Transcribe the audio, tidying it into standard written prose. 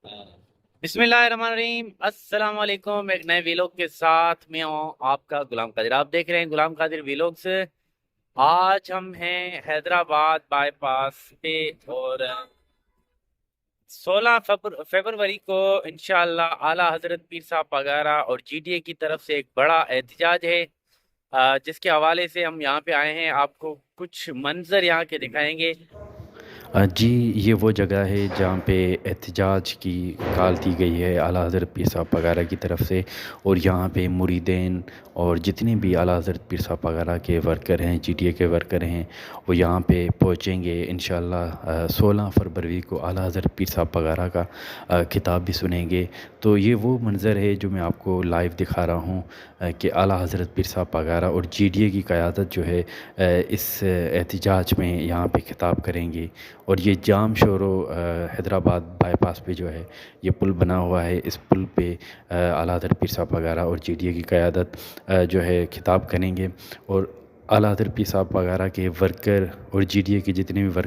बिस्मिल्लाहिर्रहमानिर्रहीम। अस्सलाम वालेकुम। एक नए वीलॉग के साथ मैं हूँ आपका गुलाम कादिर। आप देख रहे हैं गुलाम कादिर वीलॉग्स। आज हम हैं हैदराबाद बाईपास पे और 16 फरवरी को इंशाअल्लाह आला हजरत पीर साहब पगारा और जीडीए की तरफ से एक बड़ा एहतजाज है, जिसके हवाले से हम यहाँ पे आए हैं। आपको कुछ मंजर यहाँ के दिखाएंगे। जी, ये वो जगह है जहाँ पे एहतजाज की कॉल दी गई है आला हज़रत पीर साहब वगैरह की तरफ से। और यहाँ पे मुरीदेन और जितने भी आला हज़रत पीर साहब वगैरह के वर्कर हैं, जीटीए के वर्कर हैं, वो यहाँ पे पहुँचेंगे इंशाअल्लाह। 16 फरवरी को आला हज़रत पीर साहब वगैरह का खिताब भी सुनेंगे। तो ये वो मंज़र है जो मैं आपको लाइव दिखा रहा हूँ कि आला हज़रत पीर साहब वगैरह और जीटीए की क़यादत जो है इस एहतजाज में यहाँ पे खिताब करेंगे। और ये जाम शोरो हैदराबाद बाईपास पे जो है ये पुल बना हुआ है। इस पुल पे आला हज़रत पीर साहब वगैरह और जीडीए की क़यादत जो है खिताब करेंगे। और आला हज़रत पीर साहब वगैरह के वर्कर और जीडीए के जितने भी वर्कर